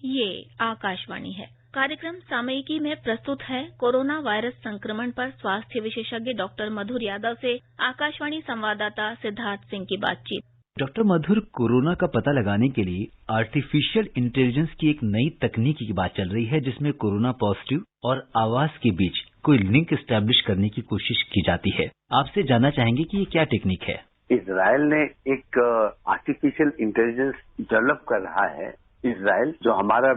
ये आकाशवाणी है। कार्यक्रम सामयिकी में प्रस्तुत है कोरोना वायरस संक्रमण पर स्वास्थ्य विशेषज्ञ डॉक्टर मधुर यादव से आकाशवाणी संवाददाता सिद्धार्थ सिंह की बातचीत। डॉक्टर मधुर, कोरोना का पता लगाने के लिए आर्टिफिशियल इंटेलिजेंस की एक नई तकनीक की बात चल रही है, जिसमें कोरोना पॉजिटिव और आवाज के बीच कोई लिंक एस्टैब्लिश करने की कोशिश की जाती है। आपसे जानना चाहेंगे कि ये क्या टेक्निक है? इजराइल ने एक आर्टिफिशियल इंटेलिजेंस डेवलप कर रहा है। इजराइल जो हमारा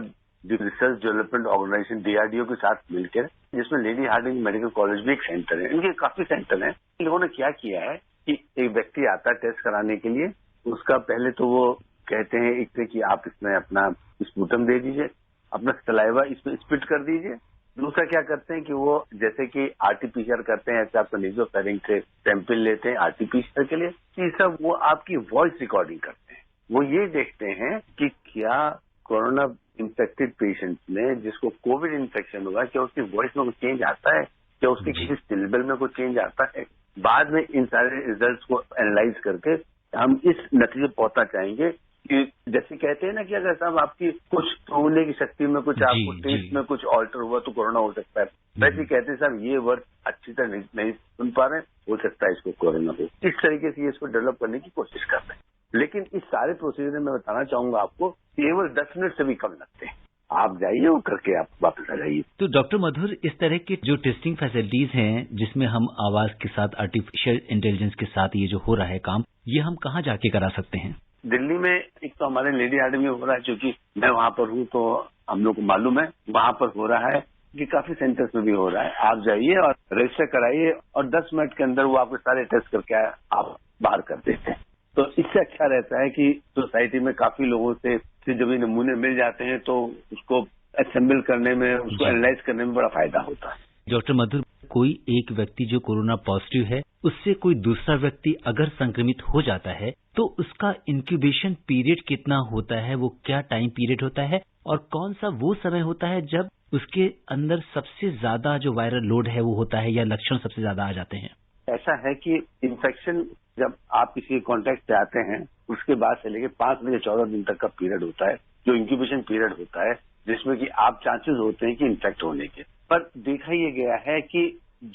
रिसर्च डेवलपमेंट ऑर्गेनाइजेशन DRDO के साथ मिलकर, जिसमें लेडी हार्डिंग मेडिकल कॉलेज भी एक सेंटर है, इनके काफी सेंटर हैं। इन लोगों ने क्या किया है कि एक व्यक्ति आता है टेस्ट कराने के लिए, उसका पहले तो वो कहते हैं एक कि आप इसमें अपना स्पूटम दे दीजिए, अपना सलाइवा इसमें स्पिट कर दीजिए। दूसरा क्या करते हैं कि वो जैसे कि RT-PCR करते हैं, ऐसे आपका नेजोफेरिंग से सैंपल लेते हैं RT-PCR के लिए। तीसरा वो आपकी वॉइस रिकॉर्डिंग करते हैं। वो ये देखते हैं कि क्या कोरोना इन्फेक्टेड पेशेंट में जिसको कोविड इन्फेक्शन हुआ, क्या उसकी वॉइस में कुछ चेंज आता है, क्या उसके किसी सिलेबल में कुछ चेंज आता है। बाद में इन सारे रिजल्ट्स को एनालाइज करके हम इस नतीजे पहुंचना चाहेंगे कि जैसे कहते हैं ना कि अगर साहब आपकी कुछ सूंघने की शक्ति में कुछ आपको टेस्ट में कुछ ऑल्टर हुआ तो कोरोना हो सकता है, वैसे कहते हैं साहब ये वर्ड अच्छी तरह नहीं सुन पा रहे, हो सकता है इसको कोरोना हो। इस तरीके से ये इसको डेवलप करने की कोशिश कर रहे हैं। लेकिन इस सारे प्रोसीजर में बताना चाहूंगा आपको केवल 10 मिनट से भी कम लगते हैं। आप जाइए वो करके आप वापस आ जाइए। तो डॉक्टर मधुर, इस तरह की जो टेस्टिंग फैसिलिटीज हैं, जिसमें हम आवाज के साथ आर्टिफिशियल इंटेलिजेंस के साथ ये जो हो रहा है काम, ये हम कहाँ जाके करा सकते हैं? दिल्ली में एक तो हमारे लेडी हार्डिंग में हो रहा है, क्योंकि मैं वहां पर हूँ तो हम लोग को मालूम है वहां पर हो रहा है कि काफी सेंटर्स में भी हो रहा है। आप जाइए और रजिस्टर कराइए और 10 मिनट के अंदर वो आपके सारे टेस्ट करके आप बाहर कर देते हैं। तो इससे अच्छा रहता है कि सोसाइटी में काफी लोगों से जब ये नमूने मिल जाते हैं तो उसको असेंबल करने में, उसको एनालाइज करने में बड़ा फायदा होता है। डॉक्टर मधुर, कोई एक व्यक्ति जो कोरोना पॉजिटिव है, उससे कोई दूसरा व्यक्ति अगर संक्रमित हो जाता है तो उसका इंक्यूबेशन पीरियड कितना होता है, वो क्या टाइम पीरियड होता है और कौन सा वो समय होता है जब उसके अंदर सबसे ज्यादा जो वायरल लोड है वो होता है या लक्षण सबसे ज्यादा आ जाते हैं? ऐसा है कि इन्फेक्शन जब आप किसी कॉन्टेक्ट से आते हैं उसके बाद से लेके 5 से 14 दिन तक का पीरियड होता है, जो इंक्यूबेशन पीरियड होता है, जिसमें कि आप चांसेस होते हैं कि इन्फेक्ट होने के। पर देखा यह गया है कि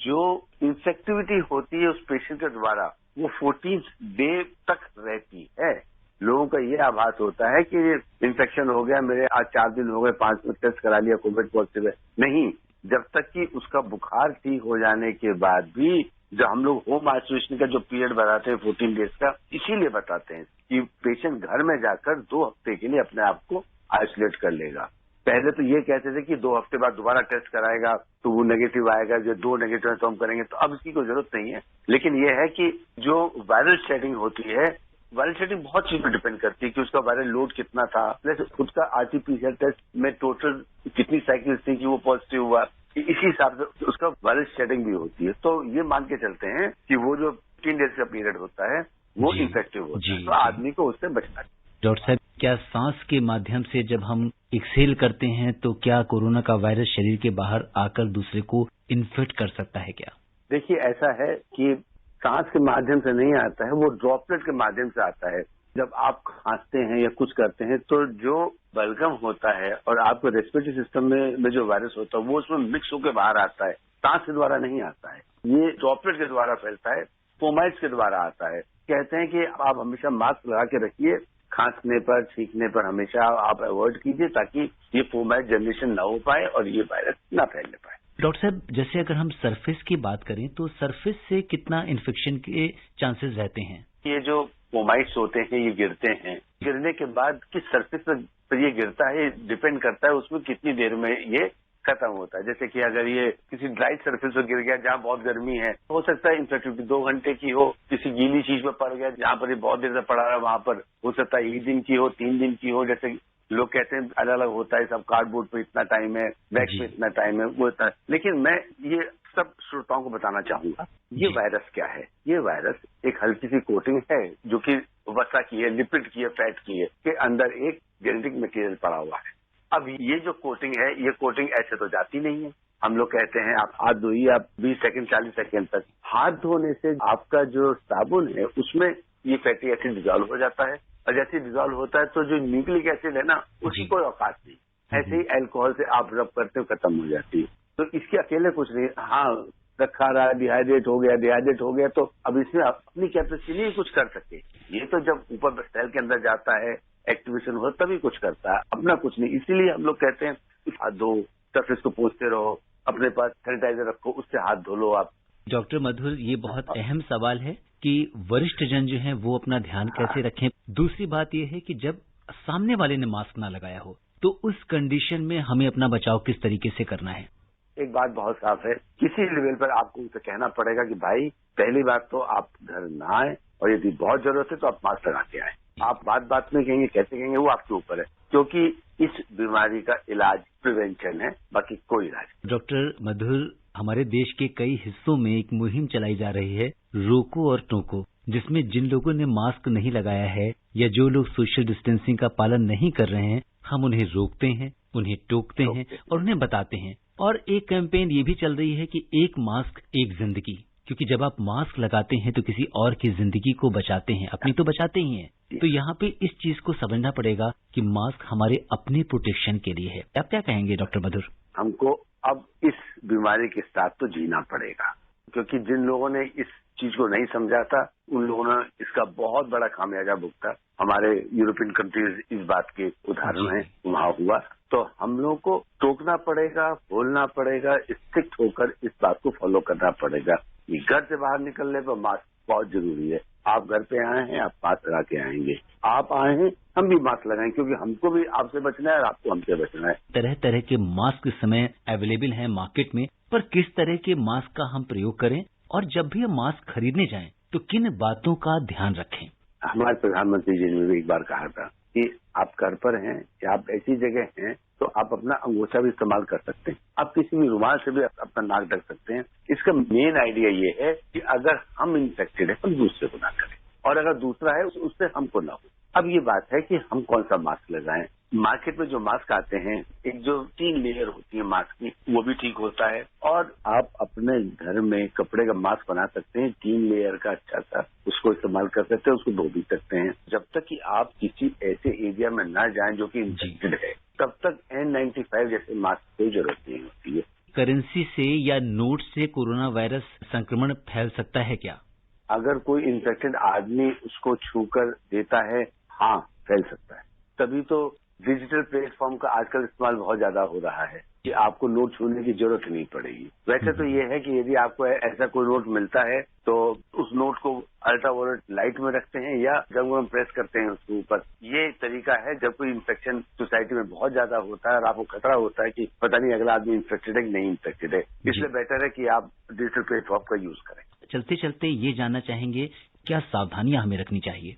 जो इंफेक्टिविटी होती है उस पेशेंट के द्वारा वो 14 डे तक रहती है। लोगों का ये आभास होता है कि इन्फेक्शन हो गया, मेरे आज 4 दिन हो गए, 5 में टेस्ट करा लिया, कोविड पॉजिटिव है। नहीं, जब तक कि उसका बुखार ठीक हो जाने के बाद भी जो हम लोग होम आइसोलेशन का जो पीरियड बताते हैं 14 डेज का, इसीलिए बताते हैं कि पेशेंट घर में जाकर 2 हफ्ते के लिए अपने आप को आइसोलेट कर लेगा। पहले तो ये कहते थे कि 2 हफ्ते बाद दोबारा टेस्ट कराएगा तो वो नेगेटिव आएगा, जो 2 नेगेटिव है तो हम करेंगे, तो अब इसकी कोई जरूरत नहीं है। लेकिन ये है कि जो वायरल शेडिंग होती है, वायरल शेडिंग बहुत चीज पर डिपेंड करती है कि उसका वायरल लोड कितना था, प्लस खुद का RT-PCR टेस्ट में टोटल कितनी साइकिल्स थी कि वो पॉजिटिव हुआ, इसी हिसाब से उसका वायरल शेडिंग भी होती है। तो ये मान के चलते हैं कि वो जो 15 डेज का पीरियड होता है वो इफेक्टिव होता है, तो आदमी को उससे बचना चाहिए। डॉक्टर साहब, क्या सांस के माध्यम से जब हम एक्सहेल करते हैं तो क्या कोरोना का वायरस शरीर के बाहर आकर दूसरे को इन्फेक्ट कर सकता है क्या? देखिए, ऐसा है कि सांस के माध्यम से नहीं आता है, वो ड्रॉपलेट के माध्यम से आता है। जब आप खांसते हैं या कुछ करते हैं तो जो बलगम होता है और आपके रेस्पिरेटरी सिस्टम में जो वायरस होता है वो उसमें मिक्स होकर बाहर आता है, सांस के द्वारा नहीं आता है। ये ड्रॉपलेट के द्वारा फैलता है, फोमाइट्स के द्वारा आता है। कहते हैं कि आप हमेशा मास्क लगा के रखिए, खांसने पर, छींकने पर हमेशा आप अवॉइड कीजिए ताकि ये फोमाइट जनरेशन ना हो पाए और ये वायरस ना फैलने पाए। डॉक्टर साहब, जैसे अगर हम सरफेस की बात करें तो सरफेस से कितना इन्फेक्शन के चांसेस रहते हैं? ये जो फोमाइट्स होते हैं ये गिरते हैं, गिरने के बाद किस सरफेस पर ये गिरता है डिपेंड करता है उसमें कितनी देर में ये खत्म होता है। जैसे कि अगर ये किसी ड्राई सरफेस पर गिर गया जहाँ बहुत गर्मी है, हो सकता है इन्फेक्टिविटी 2 घंटे की हो। किसी गीली चीज पर पड़ गया जहाँ पर ये बहुत देर से पड़ा रहा, वहां पर हो सकता है 1 दिन की हो, 3 दिन की हो। जैसे लोग कहते हैं अलग अलग होता है, सब कार्डबोर्ड पे इतना टाइम है, वैक्स पे इतना टाइम है, वो इतना। लेकिन मैं ये सब श्रोताओं को बताना चाहूंगा, ये वायरस क्या है। ये वायरस एक हल्की सी कोटिंग है जो कि वसा की है, लिपिड की है, फैट की है, के अंदर एक जेनेटिक मटेरियल पड़ा हुआ है। अब ये जो कोटिंग है, ये कोटिंग ऐसे तो जाती नहीं है। हम लोग कहते हैं आप हाथ धोइए, आप 20 सेकंड 40 सेकंड तक। हाथ धोने से आपका जो साबुन है उसमें ये फैटी एसिड डिजॉल्व हो जाता है, और जैसे डिजॉल्व होता है तो जो न्यूक्लिक एसिड है ना, उसकी कोई औकात नहीं। ऐसे ही अल्कोहल से आप रब करते हो खत्म हो जाती है। तो इसके अकेले कुछ नहीं। हाँ, रखा रहा, डिहाइड्रेट हो गया तो अब इसमें अपनी कैपेसिटी नहीं कुछ कर सके। ये तो जब ऊपर सेल के अंदर जाता है, एक्टिवेशन हो तभी कुछ करता है, अपना कुछ नहीं। इसीलिए हम लोग कहते हैं हाथ धो, सरफेस को पोंछते रहो, अपने पास सैनिटाइजर रखो, उससे हाथ धो लो आप। डॉक्टर मधुर, ये बहुत अहम सवाल है कि वरिष्ठ जन जो हैं वो अपना ध्यान कैसे रखें। दूसरी बात ये है कि जब सामने वाले ने मास्क ना लगाया हो तो उस कंडीशन में हमें अपना बचाव किस तरीके से करना है। एक बात बहुत साफ है, किसी लेवल पर आपको उसे कहना पड़ेगा कि भाई पहली बात तो आप घर ना आए, और यदि बहुत जरूरत है तो आप मास्क लगा के आए। आप बात में कहेंगे, कैसे कहेंगे, वो आपके ऊपर है, क्योंकि इस बीमारी का इलाज प्रिवेंशन है, बाकी कोई इलाज नहीं। डॉक्टर मधुर, हमारे देश के कई हिस्सों में एक मुहिम चलाई जा रही है, रोको और टोको, जिसमें जिन लोगों ने मास्क नहीं लगाया है या जो लोग सोशल डिस्टेंसिंग का पालन नहीं कर रहे हैं, हम उन्हें रोकते हैं, उन्हें टोकते हैं और उन्हें बताते हैं। और एक कैंपेन ये भी चल रही है कि एक मास्क एक जिंदगी, क्योंकि जब आप मास्क लगाते हैं तो किसी और की जिंदगी को बचाते हैं, अपनी तो बचाते ही हैं। तो यहाँ पे इस चीज को समझना पड़ेगा कि मास्क हमारे अपने प्रोटेक्शन के लिए है। आप क्या कहेंगे डॉक्टर मधुर? हमको अब इस बीमारी के साथ तो जीना पड़ेगा, क्योंकि जिन लोगों ने इस चीज को नहीं समझा था उन लोगों ने इसका बहुत बड़ा खामियाजा भुगता। हमारे यूरोपियन कंट्रीज इस बात के उदाहरण हैं, वहां हुआ। तो हम लोगों को टोकना पड़ेगा, बोलना पड़ेगा, स्ट्रिक्ट होकर इस बात को फॉलो करना पड़ेगा। घर से बाहर निकलने पर मास्क बहुत जरूरी है। आप घर पे आए हैं, आप मास्क लगा के आएंगे, आप आए हैं, हम भी मास्क लगाएं, क्योंकि हमको भी आपसे बचना है और आपको हमसे बचना है। तरह तरह के मास्क इस समय अवेलेबल हैं मार्केट में, पर किस तरह के मास्क का हम प्रयोग करें और जब भी हम मास्क खरीदने जाएं तो किन बातों का ध्यान रखें? हमारे प्रधानमंत्री जी ने भी एक बार कहा था कि आप घर पर हैं या आप ऐसी जगह हैं तो आप अपना अंगूठा भी इस्तेमाल कर सकते हैं, आप किसी भी रुमाल से भी अपना नाक ढक सकते हैं। इसका मेन आइडिया ये है कि अगर हम इन्फेक्टेड है हम दूसरे को ना करें, और अगर दूसरा है उससे हमको ना हो। अब ये बात है कि हम कौन सा मास्क लगाएं। मार्केट में जो मास्क आते हैं, एक जो 3 लेयर होती है मास्क की, वो भी ठीक होता है। और आप अपने घर में कपड़े का मास्क बना सकते हैं 3 लेयर का, अच्छा सा, उसको इस्तेमाल कर सकते हैं, उसको धो भी सकते हैं। जब तक कि आप किसी ऐसे एरिया में ना जाएं जो कि इन्फेक्टेड है, तब तक N95 जैसे मास्क की जरूरत नहीं होती है। करेंसी से या नोट से कोरोना वायरस संक्रमण फैल सकता है क्या? अगर कोई इन्फेक्टेड आदमी उसको छूकर देता है, हाँ फैल सकता है। तभी तो डिजिटल प्लेटफॉर्म का आजकल इस्तेमाल बहुत ज्यादा हो रहा है कि आपको नोट छूने की जरूरत नहीं पड़ेगी। वैसे तो ये है कि यदि आपको ऐसा कोई नोट मिलता है तो उस नोट को अल्ट्रावायलेट लाइट में रखते हैं या जब हम प्रेस करते हैं उसके ऊपर। ये तरीका है जब कोई इन्फेक्शन सोसाइटी में बहुत ज्यादा होता है और आपको खतरा होता है कि पता नहीं अगला आदमी इन्फेक्टेड है कि नहीं इन्फेक्टेड है, इसलिए बेटर है कि आप डिजिटल प्लेटफॉर्म का यूज करें। चलते चलते ये जानना चाहेंगे, क्या सावधानियां हमें रखनी चाहिए?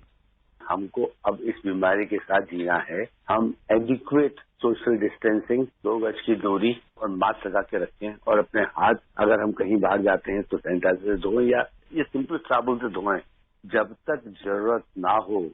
हमको अब इस बीमारी के साथ जीना है। हम एडिक्वेट सोशल डिस्टेंसिंग, 2 गज की दूरी और मास्क लगा के रखें, और अपने हाथ अगर हम कहीं बाहर जाते हैं तो सैनिटाइजर से धोएं या ये सिंपल साबुन से धोएं। जब तक जरूरत ना हो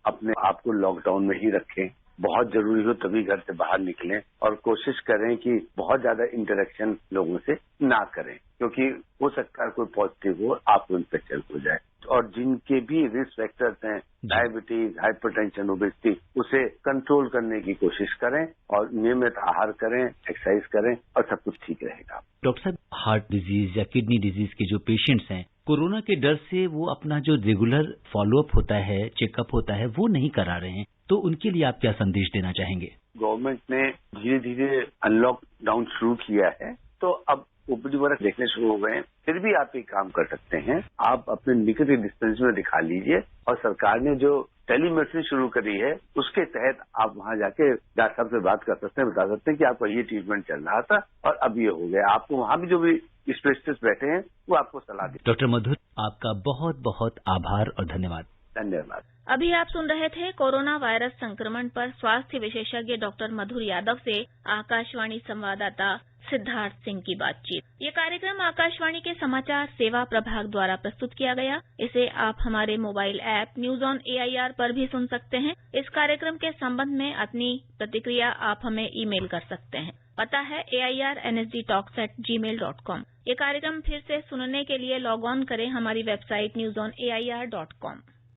अपने आप को लॉकडाउन में ही रखें। बहुत जरूरी हो तभी घर से बाहर निकलें, और कोशिश करें कि बहुत ज्यादा इंटरेक्शन लोगों से ना करें, क्योंकि हो सकता है कोई पॉजिटिव हो, आपको इन्फेक्शन हो जाए। और जिनके भी रिस्क फैक्टर्स हैं, डायबिटीज, हाइपरटेंशन, ओबेसिटी, उसे कंट्रोल करने की कोशिश करें और नियमित आहार करें, एक्सरसाइज करें, और सब कुछ ठीक रहेगा। डॉक्टर साहब, हार्ट डिजीज या किडनी डिजीज के जो पेशेंट्स हैं, कोरोना के डर से वो अपना जो रेगुलर फॉलोअप होता है, चेकअप होता है, वो नहीं करा रहे हैं, तो उनके लिए आप क्या संदेश देना चाहेंगे? गवर्नमेंट ने धीरे धीरे अनलॉक डाउन शुरू किया है, तो अब ओपीडी वर्क देखने शुरू हो गए हैं। फिर भी आप एक काम कर सकते हैं, आप अपने निकट के डिस्पेंस में दिखा लीजिए, और सरकार ने जो टेलीमेडिसिन शुरू करी है उसके तहत आप वहां जाके डॉक्टर साहब से बात कर सकते हैं, बता सकते हैं कि आपका ये ट्रीटमेंट चल रहा था और अब ये हो गया। आपको वहां भी जो भी स्पेशलिस्ट बैठे हैं वो आपको सलाह दें। डॉक्टर मधुर, आपका बहुत बहुत आभार और धन्यवाद। धन्यवाद। अभी आप सुन रहे थे कोरोना वायरस संक्रमण पर स्वास्थ्य विशेषज्ञ डॉक्टर मधुर यादव से आकाशवाणी संवाददाता सिद्धार्थ सिंह की बातचीत। ये कार्यक्रम आकाशवाणी के समाचार सेवा प्रभाग द्वारा प्रस्तुत किया गया। इसे आप हमारे mobile app news on AIR पर भी सुन सकते हैं। इस कार्यक्रम के संबंध में अपनी प्रतिक्रिया आप हमें ईमेल कर सकते हैं। पता है AIRNSDTalks@gmail.com। ये कार्यक्रम फिर से सुनने के लिए लॉग ऑन करें हमारी वेबसाइट newsonair.com।